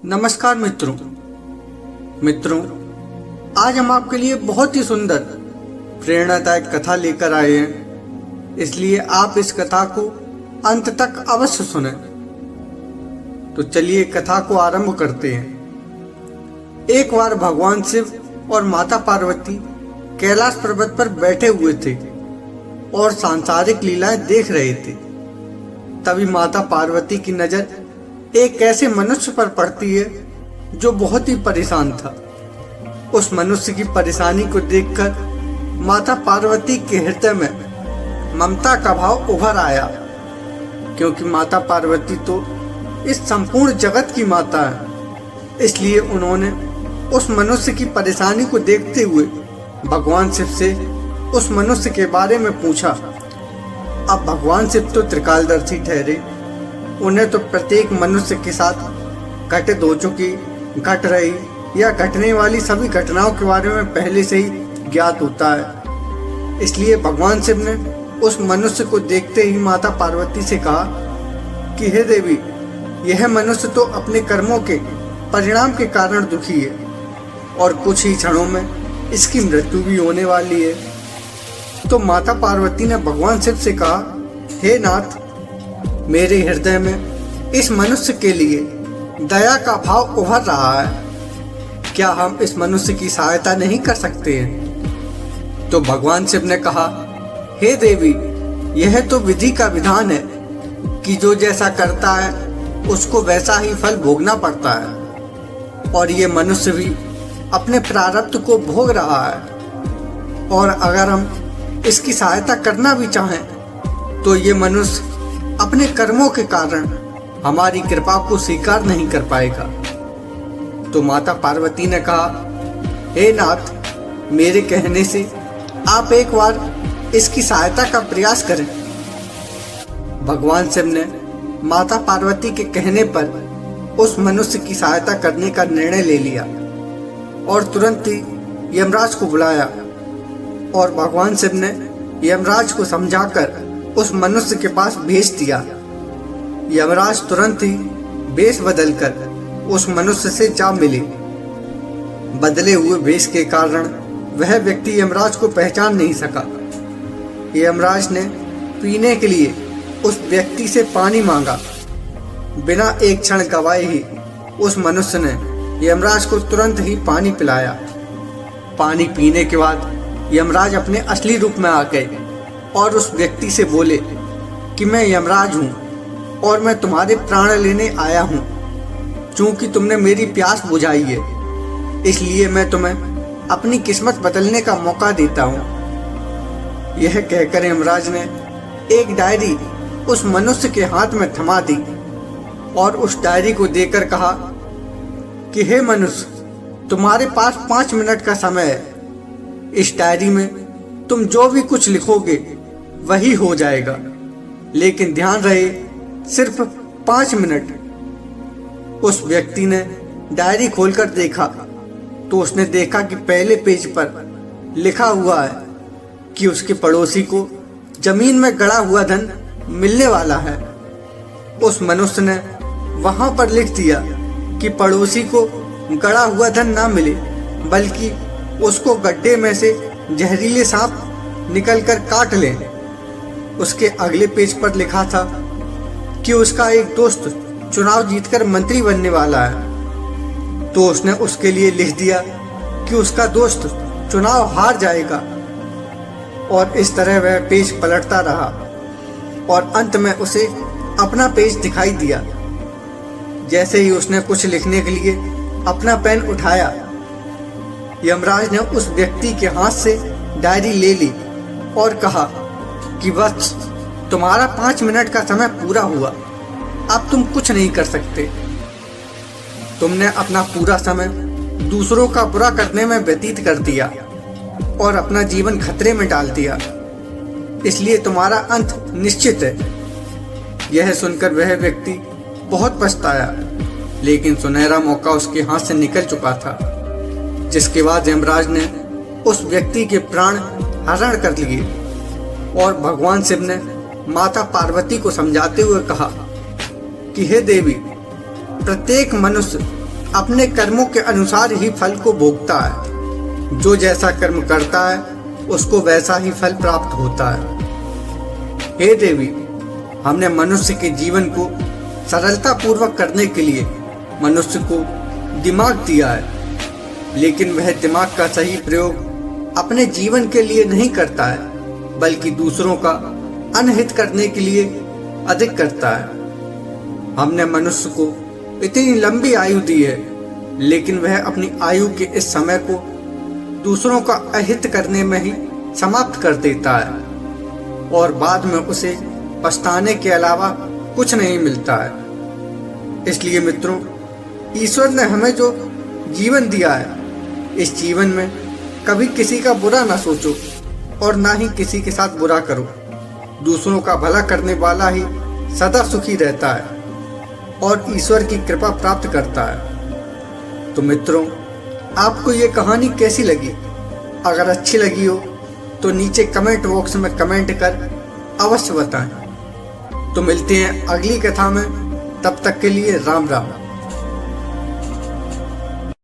नमस्कार मित्रों, आज हम आपके लिए बहुत ही सुंदर प्रेरणादायक कथा लेकर आए हैं, इसलिए आप इस कथा को अंत तक अवश्य सुनें। तो चलिए कथा को आरंभ करते हैं। एक बार भगवान शिव और माता पार्वती कैलाश पर्वत पर बैठे हुए थे और सांसारिक लीलाएं देख रहे थे। तभी माता पार्वती की नजर एक ऐसे मनुष्य पर पड़ती है जो बहुत ही परेशान था। उस मनुष्य की परेशानी को देखकर माता पार्वती के हृदय में ममता का भाव उभर आया, क्योंकि माता पार्वती तो इस संपूर्ण जगत की माता है। इसलिए उन्होंने उस मनुष्य की परेशानी को देखते हुए भगवान शिव से उस मनुष्य के बारे में पूछा। अब भगवान शिव तो त्रिकालदर्शी ठहरे, उन्हें तो प्रत्येक मनुष्य के साथ घटित हो चुकी, घट रही या घटने वाली सभी घटनाओं के बारे में पहले से ही ज्ञात होता है। इसलिए भगवान शिव ने उस मनुष्य को देखते ही माता पार्वती से कहा कि हे देवी, यह मनुष्य तो अपने कर्मों के परिणाम के कारण दुखी है और कुछ ही क्षणों में इसकी मृत्यु भी होने वाली है। तो माता पार्वती ने भगवान शिव से कहा, हे नाथ, मेरे हृदय में इस मनुष्य के लिए दया का भाव उभर रहा है, क्या हम इस मनुष्य की सहायता नहीं कर सकते हैं? तो भगवान शिव ने कहा, हे देवी, यह तो विधि का विधान है कि जो जैसा करता है उसको वैसा ही फल भोगना पड़ता है, और ये मनुष्य भी अपने प्रारब्ध को भोग रहा है। और अगर हम इसकी सहायता करना भी चाहें तो ये मनुष्य अपने कर्मों के कारण हमारी कृपा को स्वीकार नहीं कर पाएगा। तो माता पार्वती ने कहा, हे नाथ, मेरे कहने से आप एक बार इसकी सहायता का प्रयास करें। भगवान शिव ने माता पार्वती के कहने पर उस मनुष्य की सहायता करने का निर्णय ले लिया और तुरंत ही यमराज को बुलाया, और भगवान शिव ने यमराज को समझाकर उस मनुष्य के पास भेज दिया। यमराज तुरंत ही वेश बदलकर उस मनुष्य से जा मिले। बदले हुए वेश के कारण वह व्यक्ति यमराज को पहचान नहीं सका। यमराज ने पीने के लिए उस व्यक्ति से पानी मांगा। बिना एक क्षण गवाए ही उस मनुष्य ने यमराज को तुरंत ही पानी पिलाया। पानी पीने के बाद यमराज अपने असली रूप में आ गए और उस व्यक्ति से बोले कि मैं यमराज हूँ और मैं तुम्हारे प्राण लेने आया हूँ। चूंकि तुमने मेरी प्यास बुझाई है, इसलिए मैं तुम्हें अपनी किस्मत बदलने का मौका देता हूँ। यह कहकर यमराज ने एक डायरी उस मनुष्य के हाथ में थमा दी और उस डायरी को देकर कहा कि हे मनुष्य, तुम्हारे पास 5 मिनट का समय है। इस डायरी में तुम जो भी कुछ लिखोगे वही हो जाएगा, लेकिन ध्यान रहे सिर्फ 5 मिनट। उस व्यक्ति ने डायरी खोलकर देखा तो उसने देखा कि पहले पेज पर लिखा हुआ है कि उसके पड़ोसी को जमीन में गड़ा हुआ धन मिलने वाला है। उस मनुष्य ने वहां पर लिख दिया कि पड़ोसी को गड़ा हुआ धन ना मिले, बल्कि उसको गड्ढे में से जहरीले सांप निकलकर काट लें। उसके अगले पेज पर लिखा था कि उसका एक दोस्त चुनाव जीतकर मंत्री बनने वाला है, तो उसने उसके लिए लिख दिया कि उसका दोस्त चुनाव हार जाएगा। और इस तरह वह पेज पलटता रहा और अंत में उसे अपना पेज दिखाई दिया। जैसे ही उसने कुछ लिखने के लिए अपना पेन उठाया, यमराज ने उस व्यक्ति के हाथ से डायरी ले ली और कहा कि बस तुम्हारा 5 मिनट का समय पूरा हुआ, अब तुम कुछ नहीं कर सकते। तुमने अपना पूरा समय दूसरों का बुरा करने में व्यतीत कर दिया और अपना जीवन खतरे में डाल दिया, इसलिए तुम्हारा अंत निश्चित है। यह सुनकर वह व्यक्ति बहुत पछताया, लेकिन सुनहरा मौका उसके हाथ से निकल चुका था, जिसके बाद यमराज ने उस व्यक्ति के प्राण हरण कर लिए। और भगवान शिव ने माता पार्वती को समझाते हुए कहा कि हे देवी, प्रत्येक मनुष्य अपने कर्मों के अनुसार ही फल को भोगता है। जो जैसा कर्म करता है उसको वैसा ही फल प्राप्त होता है। हे देवी, हमने मनुष्य के जीवन को सरलता पूर्वक करने के लिए मनुष्य को दिमाग दिया है, लेकिन वह दिमाग का सही प्रयोग अपने जीवन के लिए नहीं करता है, बल्कि दूसरों का अनहित करने के लिए अधिक करता है। हमने मनुष्य को इतनी लंबी आयु दी है, लेकिन वह अपनी आयु के इस समय को दूसरों का अहित करने में ही समाप्त कर देता है और बाद में उसे पछताने के अलावा कुछ नहीं मिलता है। इसलिए मित्रों, ईश्वर ने हमें जो जीवन दिया है, इस जीवन में कभी किसी का बुरा ना सोचो और ना ही किसी के साथ बुरा करो। दूसरों का भला करने वाला ही सदा सुखी रहता है और ईश्वर की कृपा प्राप्त करता है। तो मित्रों, आपको ये कहानी कैसी लगी? अगर अच्छी लगी हो तो नीचे कमेंट बॉक्स में कमेंट कर अवश्य बताएं। तो मिलते हैं अगली कथा में, तब तक के लिए राम राम।